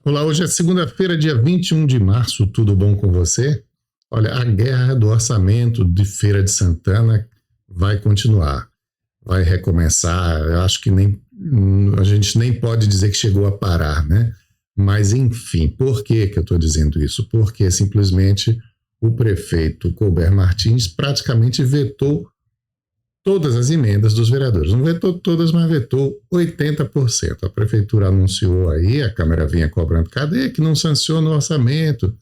Olá, hoje é segunda-feira, dia 21 de março, tudo bom com você? Olha, a guerra do orçamento de Feira de Santana vai continuar, vai recomeçar. Eu acho que a gente nem pode dizer que chegou a parar, né? Mas, enfim, por que eu estou dizendo isso? Porque simplesmente o prefeito Colbert Martins praticamente vetou todas as emendas dos vereadores. Não vetou todas, mas vetou 80%. A prefeitura anunciou aí, a Câmara vinha cobrando, cadê que não sanciona o orçamento?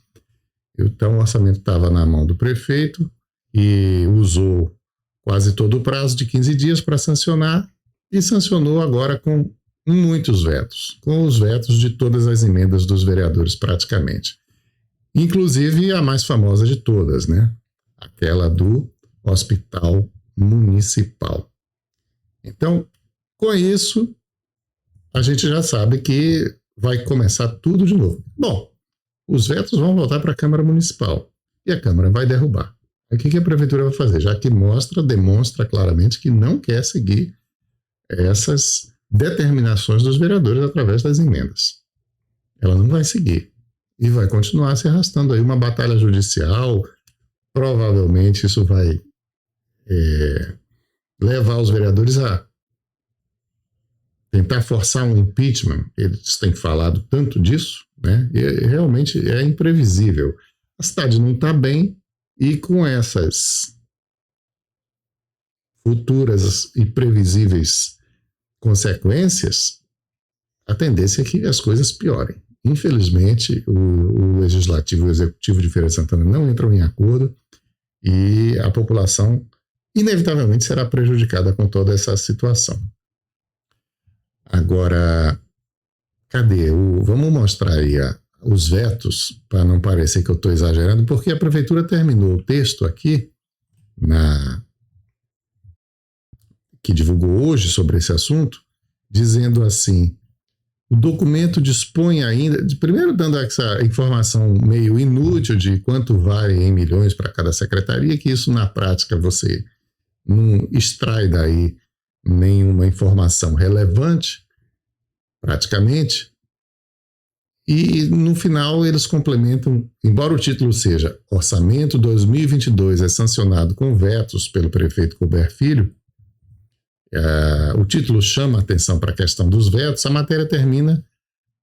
Então o orçamento estava na mão do prefeito e usou quase todo o prazo de 15 dias para sancionar e sancionou agora com muitos vetos, com os vetos de todas as emendas dos vereadores praticamente. Inclusive a mais famosa de todas, né? Aquela do Hospital Municipal. Então, com isso, a gente já sabe que vai começar tudo de novo. Bom, os vetos vão voltar para a Câmara Municipal e a Câmara vai derrubar. O que a Prefeitura vai fazer? Já que demonstra claramente que não quer seguir essas determinações dos vereadores através das emendas. Ela não vai seguir e vai continuar se arrastando aí uma batalha judicial. Provavelmente isso vai levar os vereadores a tentar forçar um impeachment. Eles têm falado tanto disso, né? E realmente é imprevisível. A cidade não está bem e com essas futuras e previsíveis consequências, a tendência é que as coisas piorem. Infelizmente, o Legislativo e o Executivo de Feira de Santana não entram em acordo e a população inevitavelmente será prejudicada com toda essa situação. Agora, cadê? Vamos mostrar aí os vetos, para não parecer que eu estou exagerando, porque a Prefeitura terminou o texto aqui, que divulgou hoje sobre esse assunto, dizendo assim: o documento dispõe ainda, primeiro dando essa informação meio inútil de quanto vale em milhões para cada secretaria, que isso na prática você não extrai daí nenhuma informação relevante, praticamente, e no final eles complementam, embora o título seja Orçamento 2022 é sancionado com vetos pelo prefeito Colbert Filho, o título chama a atenção para a questão dos vetos, a matéria termina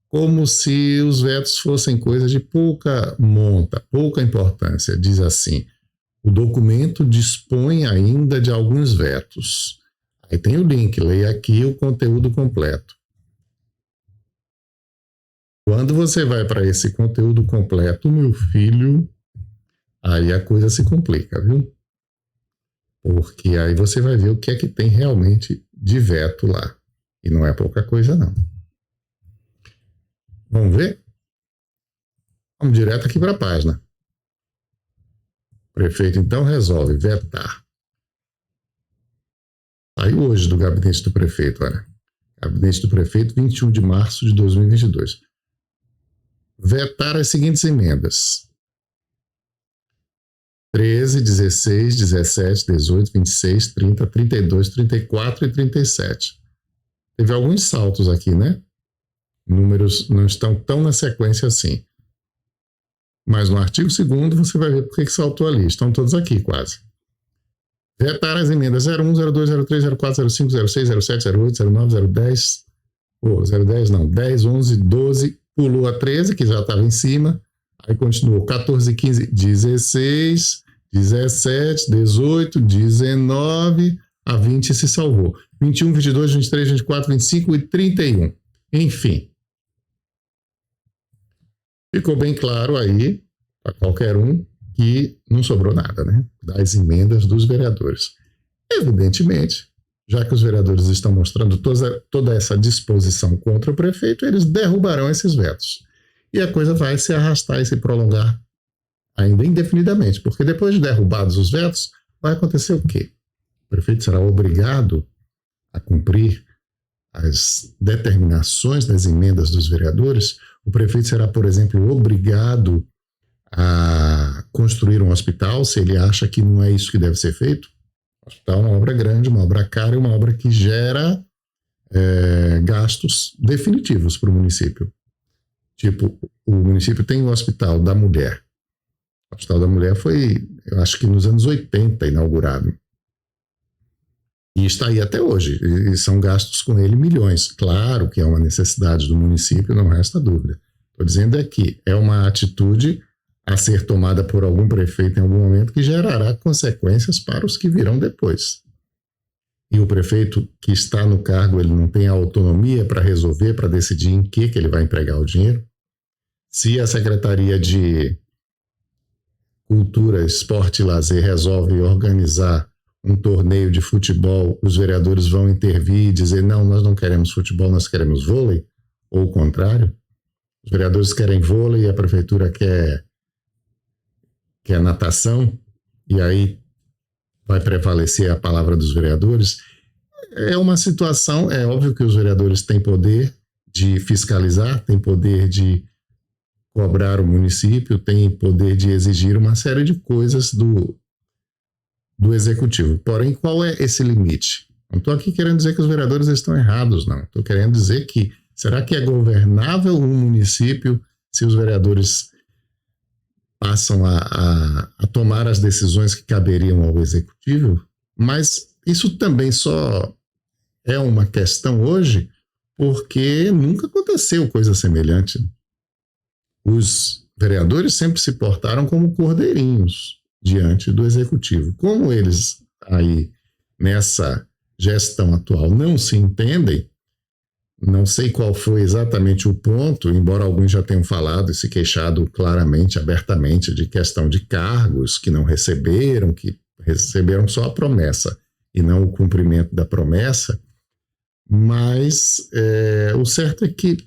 como se os vetos fossem coisa de pouca monta, pouca importância. Diz assim: o documento dispõe ainda de alguns vetos. Aí tem o link, leia aqui o conteúdo completo. Quando você vai para esse conteúdo completo, meu filho, aí a coisa se complica, viu? Porque aí você vai ver o que é que tem realmente de veto lá. E não é pouca coisa, não. Vamos ver? Vamos direto aqui para a página. O prefeito, então, resolve vetar. Saiu hoje do gabinete do prefeito, olha. Gabinete do prefeito, 21 de março de 2022. Vetar as seguintes emendas: 13, 16, 17, 18, 26, 30, 32, 34 e 37. Teve alguns saltos aqui, né? Números não estão tão na sequência assim. Mas no artigo 2º você vai ver por que saltou ali. Estão todos aqui, quase. Vetar as emendas 01, 02, 03, 04, 05, 06, 07, 08, 09, 010. 010 não, 10, 11, 12. Pulou a 13, que já estava em cima. Aí continuou 14, 15, 16, 17, 18, 19, a 20 se salvou. 21, 22, 23, 24, 25 e 31. Enfim. Ficou bem claro aí, para qualquer um, que não sobrou nada, né? Das emendas dos vereadores. Evidentemente, já que os vereadores estão mostrando toda essa disposição contra o prefeito, eles derrubarão esses vetos. E a coisa vai se arrastar e se prolongar ainda indefinidamente, porque depois de derrubados os vetos, vai acontecer o quê? O prefeito será obrigado a cumprir as determinações das emendas dos vereadores. O prefeito será, por exemplo, obrigado a construir um hospital, se ele acha que não é isso que deve ser feito. O hospital é uma obra grande, uma obra cara e uma obra que gera gastos definitivos para o município. Tipo, o município tem o Hospital da Mulher. O Hospital da Mulher foi, eu acho que nos anos 80 inaugurado. E está aí até hoje. E são gastos com ele milhões. Claro que é uma necessidade do município, não resta dúvida. Estou dizendo é que é uma atitude a ser tomada por algum prefeito em algum momento que gerará consequências para os que virão depois. E o prefeito que está no cargo, ele não tem a autonomia para resolver, para decidir em que ele vai empregar o dinheiro. Se a Secretaria de Cultura, Esporte e Lazer resolve organizar um torneio de futebol, os vereadores vão intervir e dizer não, nós não queremos futebol, nós queremos vôlei, ou o contrário. Os vereadores querem vôlei e a prefeitura quer natação, e aí vai prevalecer a palavra dos vereadores. É uma situação, é óbvio que os vereadores têm poder de fiscalizar, têm poder de cobrar o município, têm poder de exigir uma série de coisas do executivo. Porém, qual é esse limite? Não estou aqui querendo dizer que os vereadores estão errados, não. Estou querendo dizer que será que é governável um município se os vereadores passam a tomar as decisões que caberiam ao executivo? Mas isso também só é uma questão hoje porque nunca aconteceu coisa semelhante. Os vereadores sempre se portaram como cordeirinhos diante do executivo. Como eles aí nessa gestão atual não se entendem, não sei qual foi exatamente o ponto, embora alguns já tenham falado e se queixado claramente, abertamente, de questão de cargos que não receberam, que receberam só a promessa e não o cumprimento da promessa, mas o certo é que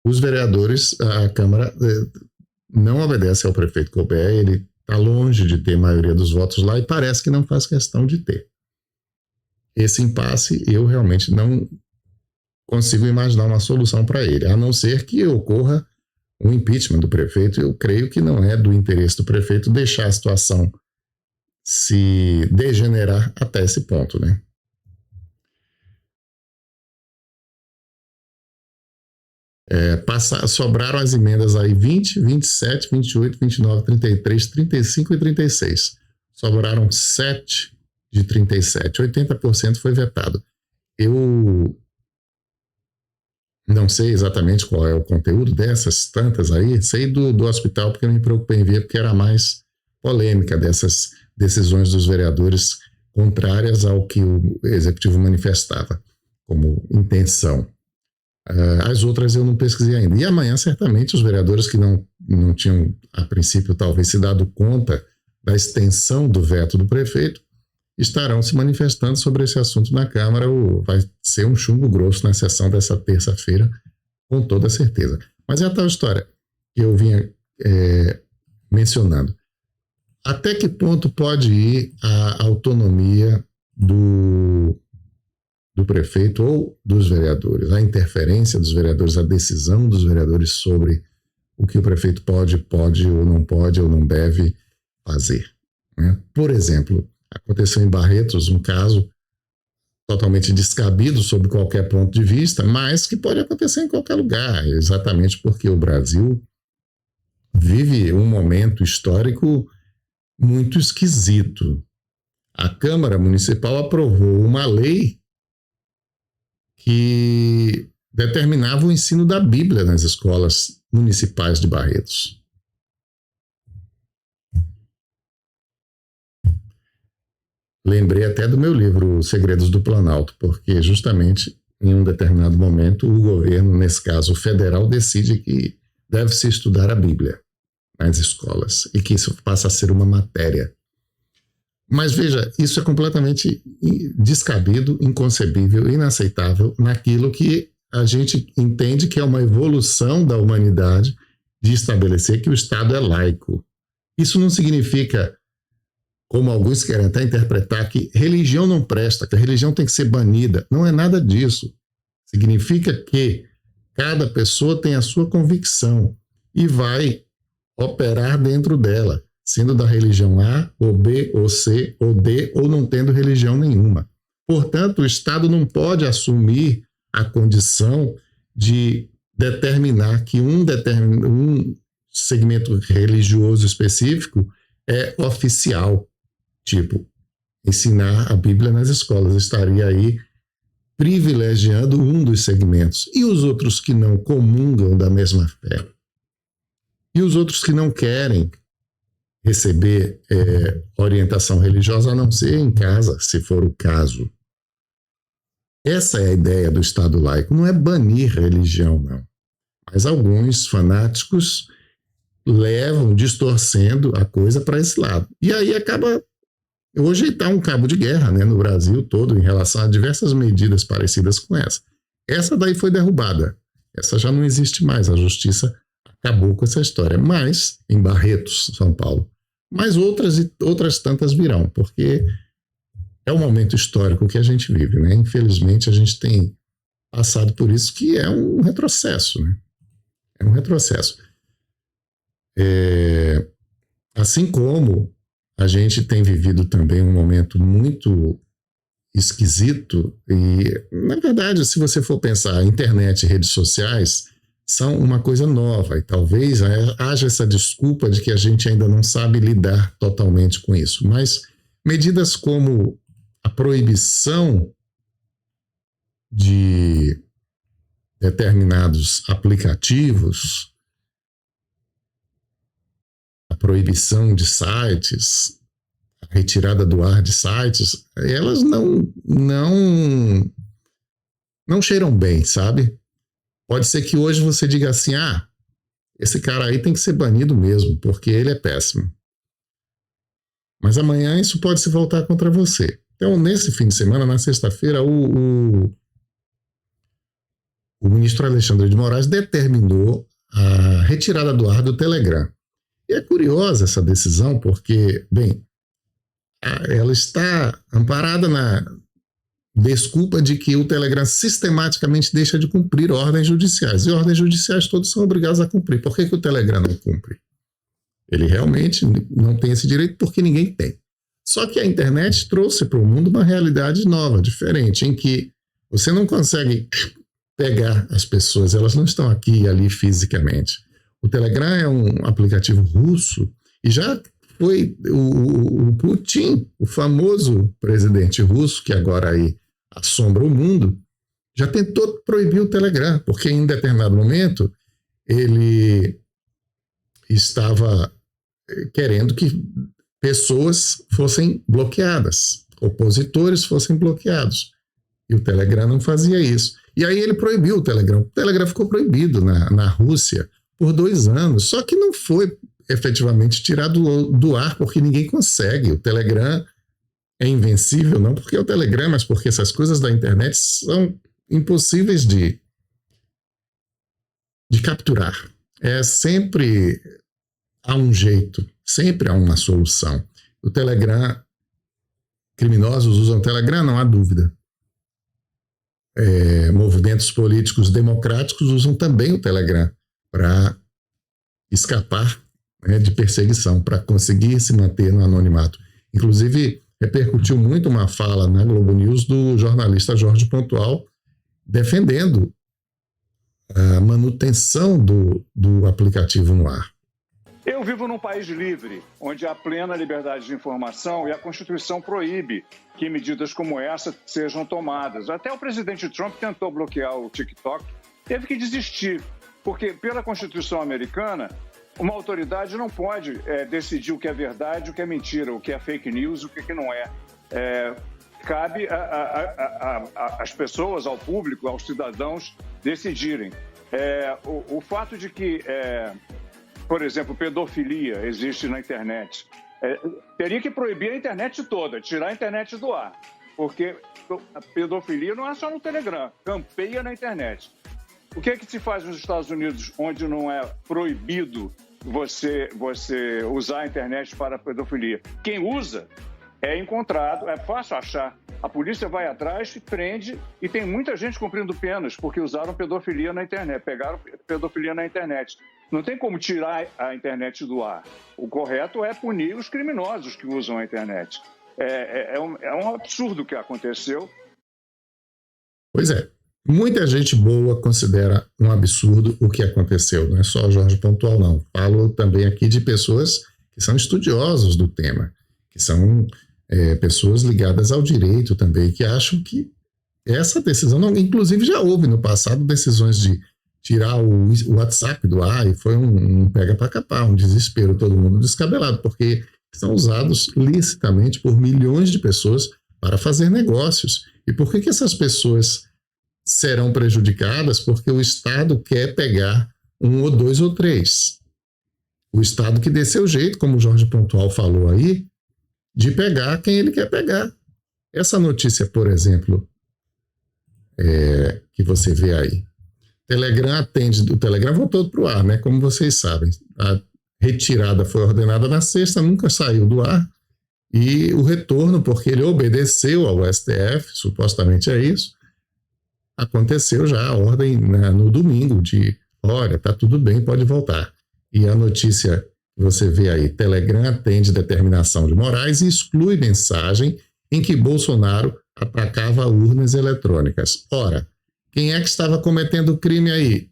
os vereadores, a Câmara não obedece ao prefeito Colbert, ele está longe de ter maioria dos votos lá e parece que não faz questão de ter. Esse impasse eu realmente não consigo imaginar uma solução para ele, a não ser que ocorra um impeachment do prefeito. Eu creio que não é do interesse do prefeito deixar a situação se degenerar até esse ponto, né? Sobraram as emendas aí 20, 27, 28, 29, 33, 35 e 36. Sobraram 7 de 37. 80% foi vetado. Eu não sei exatamente qual é o conteúdo dessas tantas aí. Sei do hospital porque eu me preocupei em ver, porque era a mais polêmica dessas decisões dos vereadores contrárias ao que o executivo manifestava como intenção. As outras eu não pesquisei ainda. E amanhã, certamente, os vereadores que não tinham, a princípio, talvez se dado conta da extensão do veto do prefeito, estarão se manifestando sobre esse assunto na Câmara. Vai ser um chumbo grosso na sessão dessa terça-feira, com toda certeza. Mas é a tal história que eu vinha mencionando. Até que ponto pode ir a autonomia do prefeito ou dos vereadores, a interferência dos vereadores, a decisão dos vereadores sobre o que o prefeito pode ou não deve fazer, né? Por exemplo, aconteceu em Barretos um caso totalmente descabido sob qualquer ponto de vista, mas que pode acontecer em qualquer lugar, exatamente porque o Brasil vive um momento histórico muito esquisito. A Câmara Municipal aprovou uma lei que determinava o ensino da Bíblia nas escolas municipais de Barretos. Lembrei até do meu livro Segredos do Planalto, porque justamente em um determinado momento o governo, nesse caso federal, decide que deve-se estudar a Bíblia nas escolas e que isso passa a ser uma matéria. Mas veja, isso é completamente descabido, inconcebível, inaceitável naquilo que a gente entende que é uma evolução da humanidade de estabelecer que o Estado é laico. Isso não significa, como alguns querem até interpretar, que religião não presta, que a religião tem que ser banida. Não é nada disso. Significa que cada pessoa tem a sua convicção e vai operar dentro dela, sendo da religião A, ou B, ou C, ou D, ou não tendo religião nenhuma. Portanto, o Estado não pode assumir a condição de determinar que um segmento religioso específico é oficial, tipo, ensinar a Bíblia nas escolas, estaria aí privilegiando um dos segmentos. E os outros que não comungam da mesma fé? E os outros que não querem receber orientação religiosa, a não ser em casa, se for o caso? Essa é a ideia do Estado laico. Não é banir religião, não. Mas alguns fanáticos levam, distorcendo a coisa para esse lado. E aí acaba... Hoje está um cabo de guerra, né, no Brasil todo em relação a diversas medidas parecidas com essa. Essa daí foi derrubada. Essa já não existe mais. A justiça acabou com essa história. Mas, em Barretos, São Paulo. Mas outras tantas virão, porque é o momento histórico que a gente vive, né? Infelizmente, a gente tem passado por isso, que é um retrocesso, né? É um retrocesso. Assim como a gente tem vivido também um momento muito esquisito e, na verdade, se você for pensar, a internet e redes sociais são uma coisa nova e talvez haja essa desculpa de que a gente ainda não sabe lidar totalmente com isso. Mas medidas como a proibição de determinados aplicativos, a proibição de sites, a retirada do ar de sites, elas não cheiram bem, sabe? Pode ser que hoje você diga assim, esse cara aí tem que ser banido mesmo, porque ele é péssimo. Mas amanhã isso pode se voltar contra você. Então, nesse fim de semana, na sexta-feira, o ministro Alexandre de Moraes determinou a retirada do ar do Telegram. E é curiosa essa decisão, porque, bem, ela está amparada na desculpa de que o Telegram sistematicamente deixa de cumprir ordens judiciais. E ordens judiciais todos são obrigados a cumprir. Por que o Telegram não cumpre? Ele realmente não tem esse direito porque ninguém tem. Só que a internet trouxe para o mundo uma realidade nova, diferente, em que você não consegue pegar as pessoas, elas não estão aqui e ali fisicamente. O Telegram é um aplicativo russo e já foi o Putin, o famoso presidente russo, que agora aí assombra o mundo, já tentou proibir o Telegram, porque em determinado momento ele estava querendo que pessoas fossem bloqueadas, opositores fossem bloqueados. E o Telegram não fazia isso. E aí ele proibiu o Telegram. O Telegram ficou proibido na Rússia por 2 anos, só que não foi efetivamente tirado do ar, porque ninguém consegue. O Telegram é invencível, não porque é o Telegram, mas porque essas coisas da internet são impossíveis de capturar. Sempre há um jeito, sempre há uma solução. O Telegram, criminosos usam o Telegram, não há dúvida. Movimentos políticos democráticos usam também o Telegram para escapar, né, de perseguição, para conseguir se manter no anonimato. Inclusive, repercutiu muito uma fala na Globo News do jornalista Jorge Pontual defendendo a manutenção do aplicativo no ar. Eu vivo num país livre, onde há plena liberdade de informação e a Constituição proíbe que medidas como essa sejam tomadas. Até o presidente Trump tentou bloquear o TikTok, teve que desistir, porque pela Constituição americana, uma autoridade não pode decidir o que é verdade, o que é mentira, o que é fake news, o que não é. Cabe às pessoas, ao público, aos cidadãos decidirem. O fato de que, por exemplo, pedofilia existe na internet, teria que proibir a internet toda, tirar a internet do ar, porque a pedofilia não é só no Telegram, campeia na internet. O que é que se faz nos Estados Unidos, onde não é proibido você usar a internet para pedofilia? Quem usa é encontrado, é fácil achar. A polícia vai atrás e prende, e tem muita gente cumprindo penas porque usaram pedofilia na internet, pegaram pedofilia na internet. Não tem como tirar a internet do ar. O correto é punir os criminosos que usam a internet. É um absurdo o que aconteceu. Pois é. Muita gente boa considera um absurdo o que aconteceu. Não é só o Jorge Pontual, não. Falo também aqui de pessoas que são estudiosos do tema, que são pessoas ligadas ao direito também, que acham que essa decisão, não, inclusive já houve no passado decisões de tirar o WhatsApp do ar e foi um pega para capar, um desespero, todo mundo descabelado, porque são usados licitamente por milhões de pessoas para fazer negócios. E por que essas pessoas serão prejudicadas? Porque o Estado quer pegar um ou dois ou três. O Estado que dê seu jeito, como o Jorge Pontual falou aí, de pegar quem ele quer pegar. Essa notícia, por exemplo, que você vê aí. O Telegram voltou para o ar, né? Como vocês sabem. A retirada foi ordenada na sexta, nunca saiu do ar. E o retorno, porque ele obedeceu ao STF, supostamente é isso, aconteceu já a ordem no domingo de, olha, tá tudo bem, pode voltar. E a notícia que você vê aí, Telegram atende determinação de Moraes e exclui mensagem em que Bolsonaro atacava urnas eletrônicas. Ora, quem é que estava cometendo o crime aí?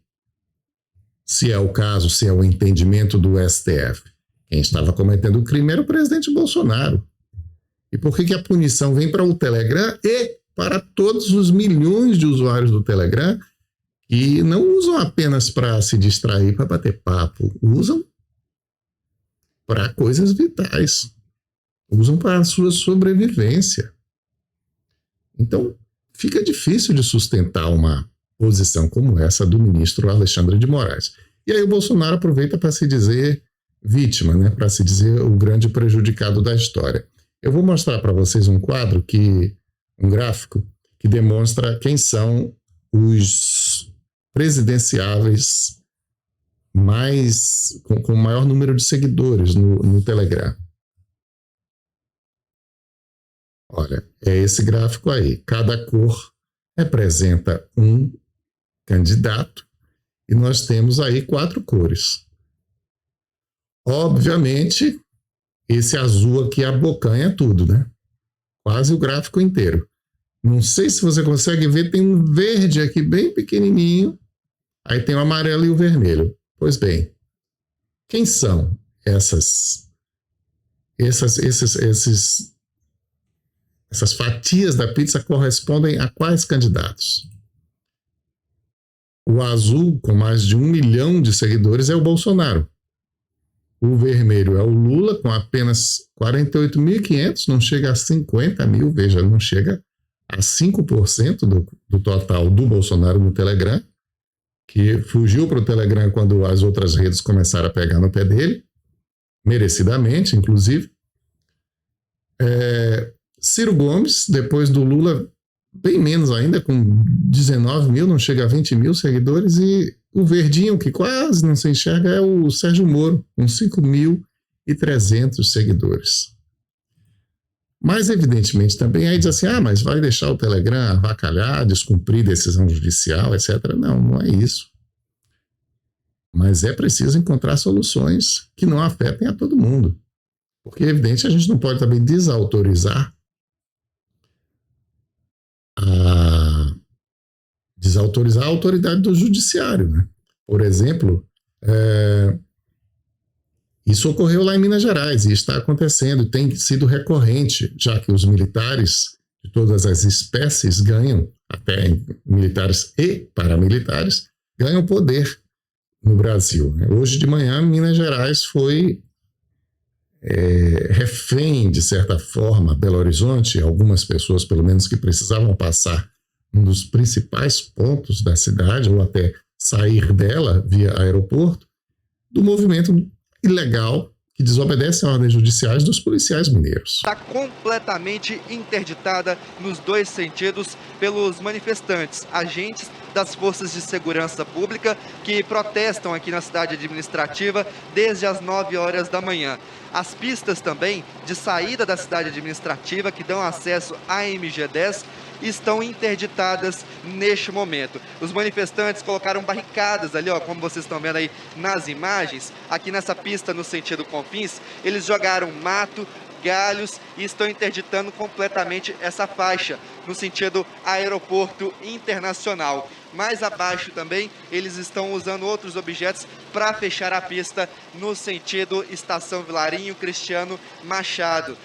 Se é o caso, se é o entendimento do STF. Quem estava cometendo o crime era o presidente Bolsonaro. E por que a punição vem para o Telegram e para todos os milhões de usuários do Telegram que não usam apenas para se distrair, para bater papo, usam para coisas vitais, usam para a sua sobrevivência. Então, fica difícil de sustentar uma posição como essa do ministro Alexandre de Moraes. E aí o Bolsonaro aproveita para se dizer vítima, né? Para se dizer o grande prejudicado da história. Eu vou mostrar para vocês um gráfico que demonstra quem são os presidenciáveis com o maior número de seguidores no Telegram. Olha, é esse gráfico aí. Cada cor representa um candidato e nós temos aí 4 cores. Obviamente, esse azul aqui abocanha tudo, né? Quase o gráfico inteiro. Não sei se você consegue ver, tem um verde aqui bem pequenininho, aí tem o amarelo e o vermelho. Pois bem, quem são essas fatias da pizza correspondem a quais candidatos? O azul, com mais de 1 milhão de seguidores, é o Bolsonaro. O vermelho é o Lula, com apenas 48.500, não chega a 50 mil, veja, não chega a 5% do total do Bolsonaro no Telegram, que fugiu para o Telegram quando as outras redes começaram a pegar no pé dele, merecidamente, inclusive. Ciro Gomes, depois do Lula, bem menos ainda, com 19 mil, não chega a 20 mil seguidores, e o verdinho, que quase não se enxerga, é o Sérgio Moro, com 5.300 seguidores. Mas, evidentemente, também aí diz assim, mas vai deixar o Telegram avacalhar, descumprir decisão judicial, etc. Não, não é isso. Mas é preciso encontrar soluções que não afetem a todo mundo. Porque, é evidente, a gente não pode também desautorizar a autoridade do judiciário, né? Por exemplo, isso ocorreu lá em Minas Gerais e está acontecendo, tem sido recorrente, já que os militares de todas as espécies ganham, até militares e paramilitares, ganham poder no Brasil, né? Hoje de manhã, Minas Gerais foi refém, de certa forma, Belo Horizonte, algumas pessoas, pelo menos, que precisavam passar um dos principais pontos da cidade, ou até sair dela via aeroporto, do movimento ilegal que desobedece a ordens judiciais dos policiais mineiros. Está completamente interditada nos dois sentidos pelos manifestantes, agentes das forças de segurança pública que protestam aqui na cidade administrativa desde as 9 horas da manhã. As pistas também de saída da cidade administrativa que dão acesso à MG10 estão interditadas neste momento. Os manifestantes colocaram barricadas ali, como vocês estão vendo aí nas imagens, aqui nessa pista no sentido Confins, eles jogaram mato, galhos e estão interditando completamente essa faixa, no sentido aeroporto internacional. Mais abaixo também, eles estão usando outros objetos para fechar a pista no sentido Estação Vilarinho Cristiano Machado.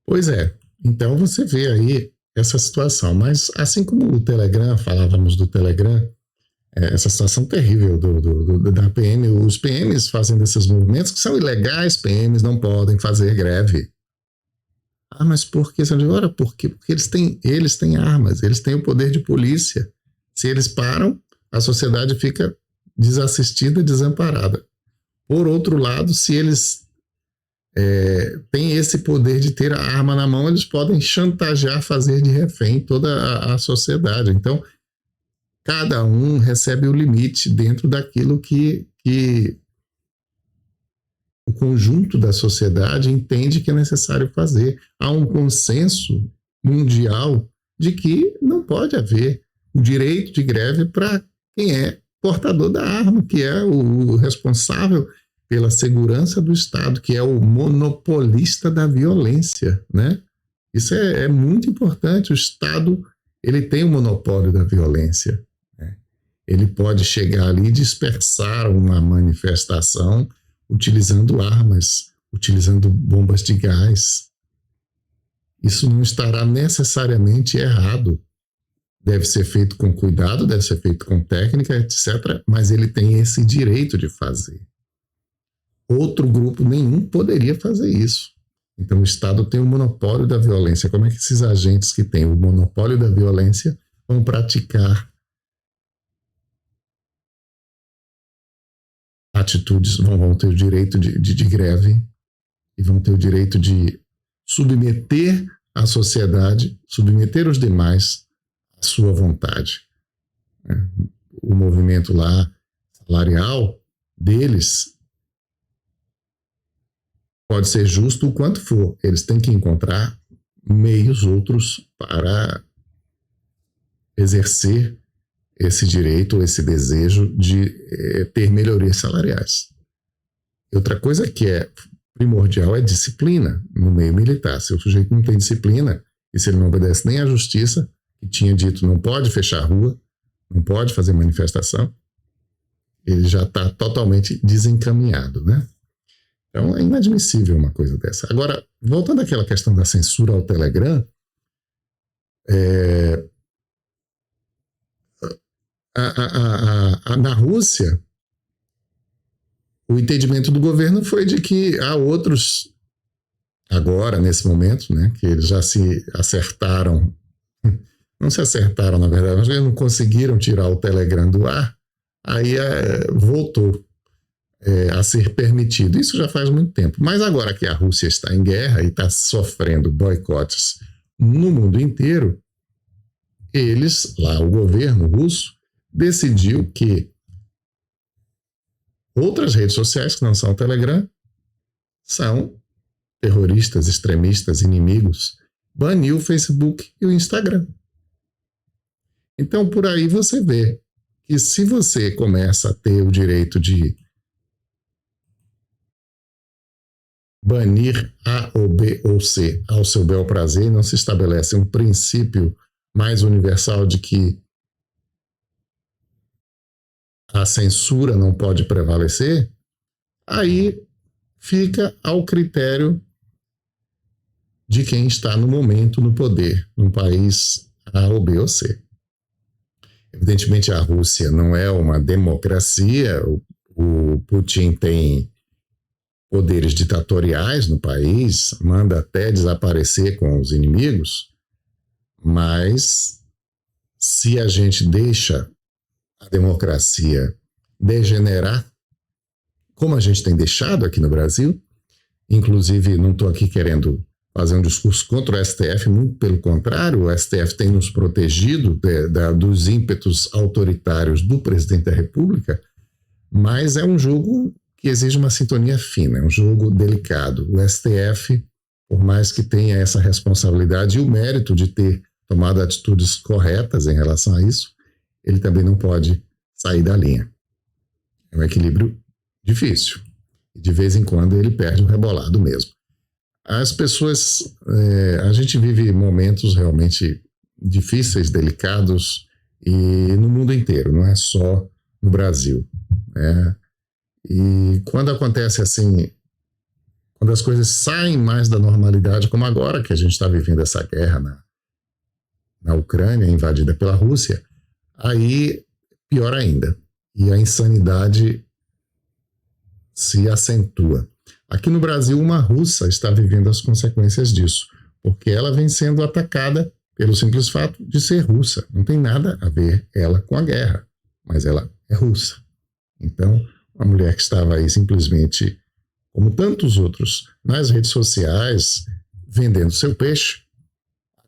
Pois é, então você vê aí essa situação, mas assim como o Telegram, falávamos do Telegram, essa situação terrível da PM, os PMs fazendo esses movimentos que são ilegais, PMs não podem fazer greve. Ah, mas por que? Ora, por quê? Porque eles têm armas, eles têm o poder de polícia. Se eles param, a sociedade fica desassistida, desamparada. Por outro lado, se eles têm esse poder de ter a arma na mão, eles podem chantagear, fazer de refém toda a sociedade. Então, cada um recebe o limite dentro daquilo que o conjunto da sociedade entende que é necessário fazer. Há um consenso mundial de que não pode haver o direito de greve para quem é portador da arma, que é o responsável pela segurança do Estado, que é o monopolista da violência, né? Isso é muito importante. O Estado, ele tem o monopólio da violência. Ele pode chegar ali e dispersar uma manifestação utilizando armas, utilizando bombas de gás. Isso não estará necessariamente errado. Deve ser feito com cuidado, deve ser feito com técnica, etc., mas ele tem esse direito de fazer. Outro grupo nenhum poderia fazer isso. Então o Estado tem o monopólio da violência. Como é que esses agentes que têm o monopólio da violência vão praticar atitudes, vão ter o direito de greve e vão ter o direito de submeter a sociedade, submeter os demais à sua vontade. O movimento lá salarial deles pode ser justo o quanto for. Eles têm que encontrar meios outros para exercer esse direito, esse desejo de ter melhorias salariais. Outra coisa que é primordial é disciplina no meio militar. Se o sujeito não tem disciplina, e se ele não obedece nem à justiça, que tinha dito não pode fechar a rua, não pode fazer manifestação, ele já está totalmente desencaminhado, né? Então é inadmissível uma coisa dessa. Agora, voltando àquela questão da censura ao Telegram, na Rússia, o entendimento do governo foi de que há outros, agora, nesse momento, né, que eles já se acertaram, não se acertaram, na verdade, mas eles não conseguiram tirar o Telegram do ar, aí voltou a ser permitido. Isso já faz muito tempo. Mas agora que a Rússia está em guerra e está sofrendo boicotes no mundo inteiro, eles, lá, o governo russo, decidiu que outras redes sociais que não são o Telegram são terroristas, extremistas, inimigos. Baniu o Facebook e o Instagram. Então, por aí você vê que se você começa a ter o direito de banir A ou B ou C ao seu bel prazer e não se estabelece um princípio mais universal de que a censura não pode prevalecer, aí fica ao critério de quem está no momento no poder, num país A ou B ou C. Evidentemente, a Rússia não é uma democracia, o Putin tem poderes ditatoriais no país, manda até desaparecer com os inimigos, mas se a gente deixa a democracia degenerar, como a gente tem deixado aqui no Brasil, inclusive não estou aqui querendo fazer um discurso contra o STF, muito pelo contrário, o STF tem nos protegido dos ímpetos autoritários do presidente da República, mas é um jogo que exige uma sintonia fina, é um jogo delicado. O STF, por mais que tenha essa responsabilidade e o mérito de ter tomado atitudes corretas em relação a isso, ele também não pode sair da linha. É um equilíbrio difícil. E de vez em quando ele perde o rebolado mesmo. as pessoas, a gente vive momentos realmente difíceis, delicados, e no mundo inteiro, não é só no Brasil, né? E quando acontece assim, quando as coisas saem mais da normalidade, como agora que a gente está vivendo essa guerra na Ucrânia, invadida pela Rússia, aí pior ainda. E a insanidade se acentua. Aqui no Brasil, uma russa está vivendo as consequências disso, porque ela vem sendo atacada pelo simples fato de ser russa. Não tem nada a ver ela com a guerra, mas ela é russa. Então, uma mulher que estava aí simplesmente, como tantos outros, nas redes sociais, vendendo seu peixe,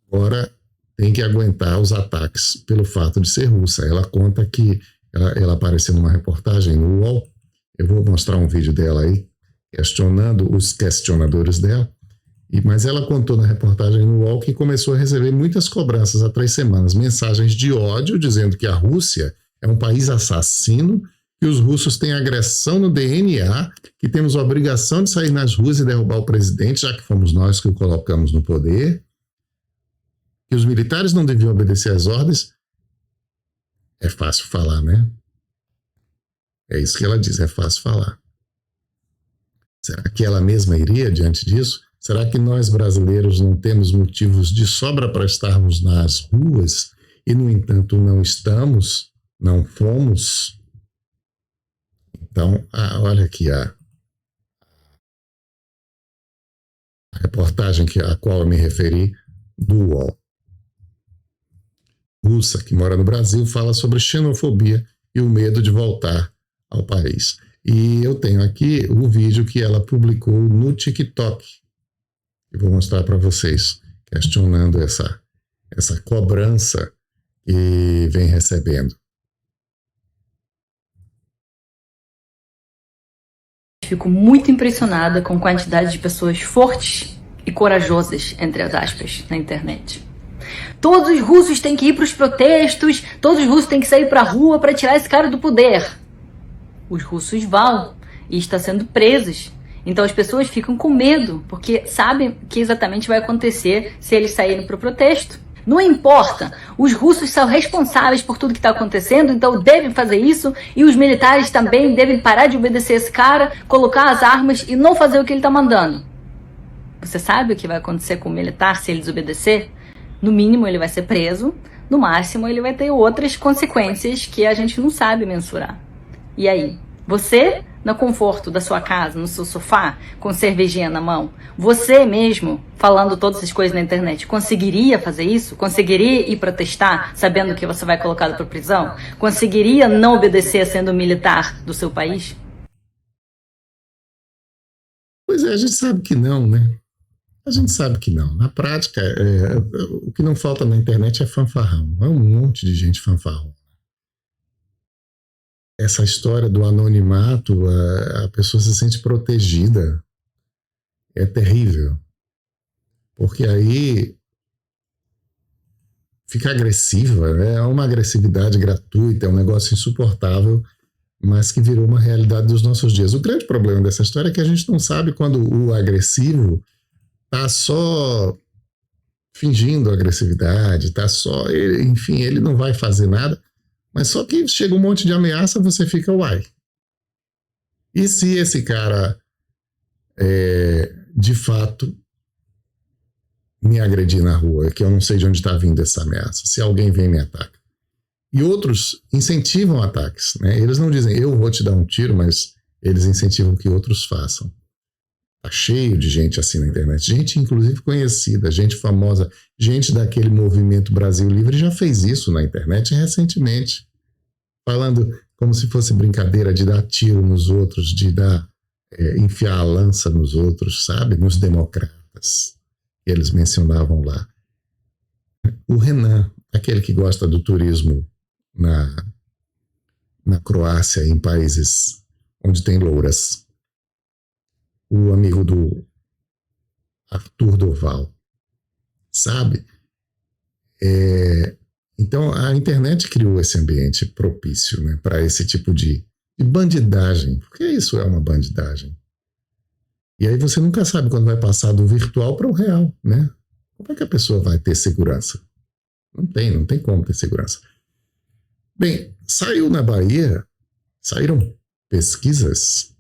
agora tem que aguentar os ataques pelo fato de ser russa. Ela conta que ela apareceu numa reportagem no UOL. Eu vou mostrar um vídeo dela aí, questionando os questionadores dela. Mas ela contou na reportagem no UOL que começou a receber muitas cobranças há 3 semanas, mensagens de ódio dizendo que a Rússia é um país assassino, que os russos têm agressão no DNA, que temos a obrigação de sair nas ruas e derrubar o presidente, já que fomos nós que o colocamos no poder, que os militares não deviam obedecer às ordens. É fácil falar, né? É isso que ela diz, é fácil falar. Será que ela mesma iria diante disso? Será que nós brasileiros não temos motivos de sobra para estarmos nas ruas e, no entanto, não estamos, não fomos? Então, olha aqui a reportagem a qual eu me referi do UOL. Russa, que mora no Brasil, fala sobre xenofobia e o medo de voltar ao país. E eu tenho aqui o vídeo que ela publicou no TikTok. Eu vou mostrar para vocês, questionando essa cobrança que vem recebendo. Fico muito impressionada com a quantidade de pessoas fortes e corajosas, entre as aspas, na internet. Todos os russos têm que ir para os protestos, todos os russos têm que sair para a rua para tirar esse cara do poder. Os russos vão e estão sendo presos. Então as pessoas ficam com medo, porque sabem o que exatamente vai acontecer se eles saírem para o protesto. Não importa, os russos são responsáveis por tudo que está acontecendo, então devem fazer isso, e os militares também devem parar de obedecer esse cara, colocar as armas e não fazer o que ele está mandando. Você sabe o que vai acontecer com o militar se ele desobedecer? No mínimo ele vai ser preso, no máximo ele vai ter outras consequências que a gente não sabe mensurar. E aí, você, no conforto da sua casa, no seu sofá, com cervejinha na mão, você mesmo, falando todas essas coisas na internet, conseguiria fazer isso? Conseguiria ir protestar sabendo que você vai colocado para prisão? Conseguiria não obedecer sendo militar do seu país? Pois é, a gente sabe que não, né? A gente sabe que não. Na prática, o que não falta na internet é fanfarrão. É um monte de gente fanfarrão. Essa história do anonimato, a pessoa se sente protegida. É terrível. Porque aí fica agressiva, né? É uma agressividade gratuita, é um negócio insuportável, mas que virou uma realidade dos nossos dias. O grande problema dessa história é que a gente não sabe quando o agressivo está só fingindo agressividade, está só, enfim, ele não vai fazer nada, mas só que chega um monte de ameaça, você fica, uai. E se esse cara, de fato, me agredir na rua, que eu não sei de onde está vindo essa ameaça, se alguém vem e me ataca? E outros incentivam ataques, né? Eles não dizem, eu vou te dar um tiro, mas eles incentivam que outros façam. Tá cheio de gente assim na internet, gente inclusive conhecida, gente famosa, gente daquele movimento Brasil Livre já fez isso na internet recentemente, falando como se fosse brincadeira de dar tiro nos outros, de enfiar a lança nos outros, sabe? Nos democratas, que eles mencionavam lá. O Renan, aquele que gosta do turismo na Croácia, em países onde tem louras, o amigo do Arthur Doval, sabe? Então, a internet criou esse ambiente propício, né, para esse tipo de bandidagem, porque isso é uma bandidagem. E aí você nunca sabe quando vai passar do virtual para o real, né? Como é que a pessoa vai ter segurança? Não tem como ter segurança. Bem, saíram pesquisas,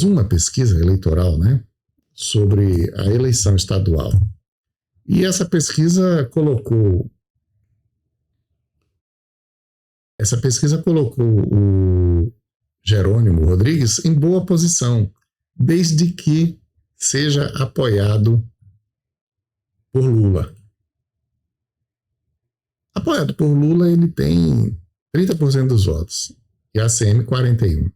uma pesquisa eleitoral, né? Sobre a eleição estadual. E essa pesquisa colocou o Jerônimo Rodrigues em boa posição, desde que seja apoiado por Lula. Apoiado por Lula, ele tem 30% dos votos e a ACM 41%.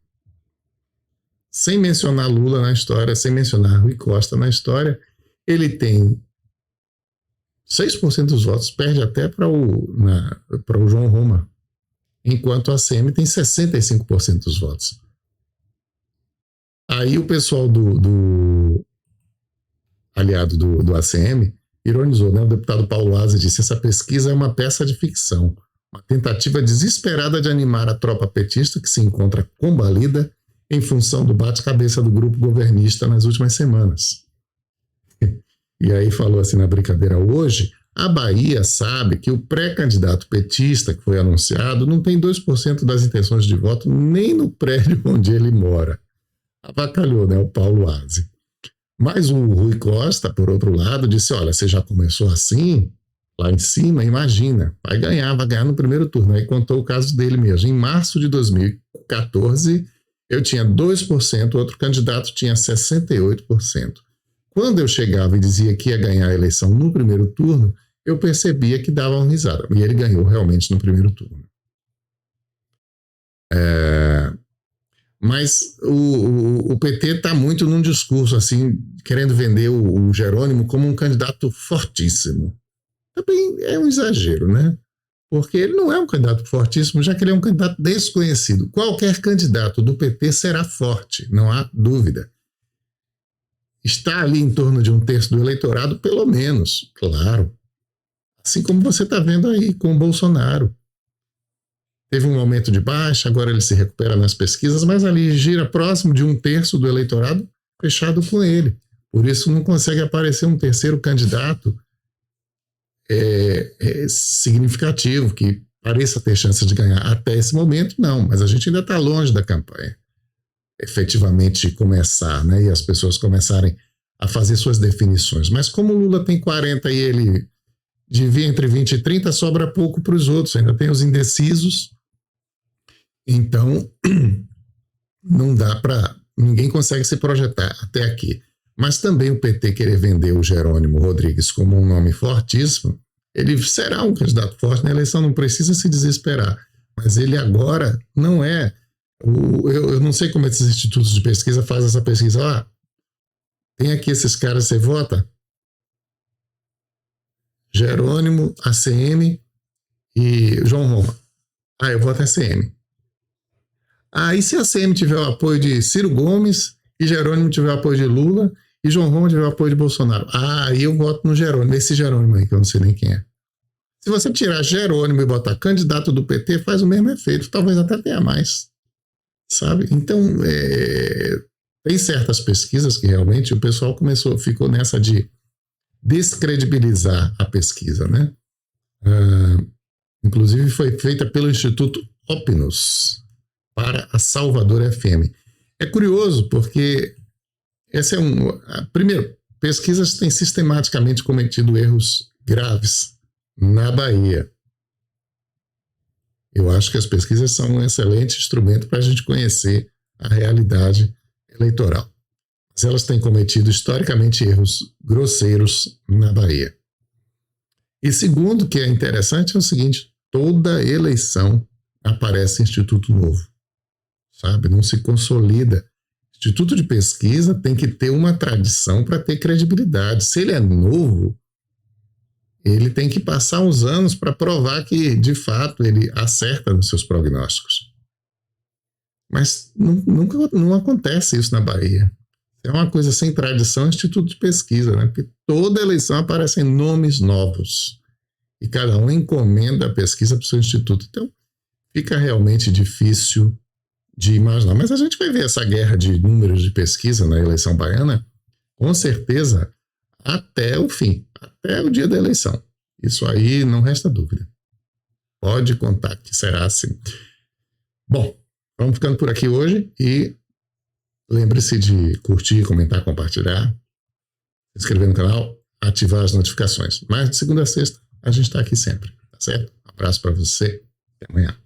Sem mencionar Lula na história, sem mencionar Rui Costa na história, ele tem 6% dos votos, perde até para o João Roma, enquanto a ACM tem 65% dos votos. Aí o pessoal aliado do ACM ironizou, né? O deputado Paulo Aze disse: essa pesquisa é uma peça de ficção, uma tentativa desesperada de animar a tropa petista que se encontra combalida em função do bate-cabeça do grupo governista nas últimas semanas. E aí falou assim na brincadeira: hoje a Bahia sabe que o pré-candidato petista que foi anunciado não tem 2% das intenções de voto nem no prédio onde ele mora. Avacalhou, né, o Paulo Aze. Mas o Rui Costa, por outro lado, disse: olha, você já começou assim, lá em cima, imagina, vai ganhar no primeiro turno. Aí contou o caso dele mesmo. Em março de 2014, eu tinha 2%, o outro candidato tinha 68%. Quando eu chegava e dizia que ia ganhar a eleição no primeiro turno, eu percebia que dava uma risada. E ele ganhou realmente no primeiro turno. Mas o PT está muito num discurso assim, querendo vender o Jerônimo como um candidato fortíssimo. Também é um exagero, né? Porque ele não é um candidato fortíssimo, já que ele é um candidato desconhecido. Qualquer candidato do PT será forte, não há dúvida. Está ali em torno de 1/3 do eleitorado, pelo menos, claro. Assim como você está vendo aí com o Bolsonaro. Teve um aumento de baixa, agora ele se recupera nas pesquisas, mas ali gira próximo de 1/3 do eleitorado fechado com ele. Por isso não consegue aparecer um terceiro candidato significativo, que pareça ter chance de ganhar. Até esse momento, não, mas a gente ainda está longe da campanha efetivamente começar, né, e as pessoas começarem a fazer suas definições. Mas como o Lula tem 40 e ele divide entre 20 e 30, sobra pouco para os outros, ainda tem os indecisos. Então, não dá para... Ninguém consegue se projetar até aqui. Mas também o PT querer vender o Jerônimo Rodrigues como um nome fortíssimo, ele será um candidato forte na eleição, não precisa se desesperar. Mas ele agora não é... Eu não sei como esses institutos de pesquisa fazem essa pesquisa. Tem aqui esses caras, você vota? Jerônimo, ACM e João Roma. Eu voto ACM. E se a ACM tiver o apoio de Ciro Gomes e Jerônimo tiver o apoio de Lula e João Roma tiver o apoio de Bolsonaro? Aí eu voto no Jerônimo, esse Jerônimo aí, que eu não sei nem quem é. Se você tirar Jerônimo e botar candidato do PT, faz o mesmo efeito, talvez até tenha mais, sabe? Então, tem certas pesquisas que realmente o pessoal ficou nessa de descredibilizar a pesquisa, né? Inclusive foi feita pelo Instituto Opinus para a Salvador FM. É curioso porque primeiro, pesquisas têm sistematicamente cometido erros graves na Bahia. Eu acho que as pesquisas são um excelente instrumento para a gente conhecer a realidade eleitoral. Mas elas têm cometido historicamente erros grosseiros na Bahia. E segundo, que é interessante, é o seguinte: toda eleição aparece Instituto Novo, sabe? Não se consolida. Instituto de pesquisa tem que ter uma tradição para ter credibilidade. Se ele é novo, ele tem que passar uns anos para provar que, de fato, ele acerta nos seus prognósticos. Mas não acontece isso na Bahia. É uma coisa sem tradição, Instituto de pesquisa, né? Porque toda eleição aparecem nomes novos e cada um encomenda a pesquisa para o seu instituto. Então, fica realmente difícil de imaginar. Mas a gente vai ver essa guerra de números de pesquisa na eleição baiana, com certeza, até o fim, até o dia da eleição. Isso aí não resta dúvida. Pode contar que será assim. Bom, vamos ficando por aqui hoje e lembre-se de curtir, comentar, compartilhar, se inscrever no canal, ativar as notificações. Mas de segunda a sexta, a gente está aqui sempre, tá certo? Um abraço para você, até amanhã.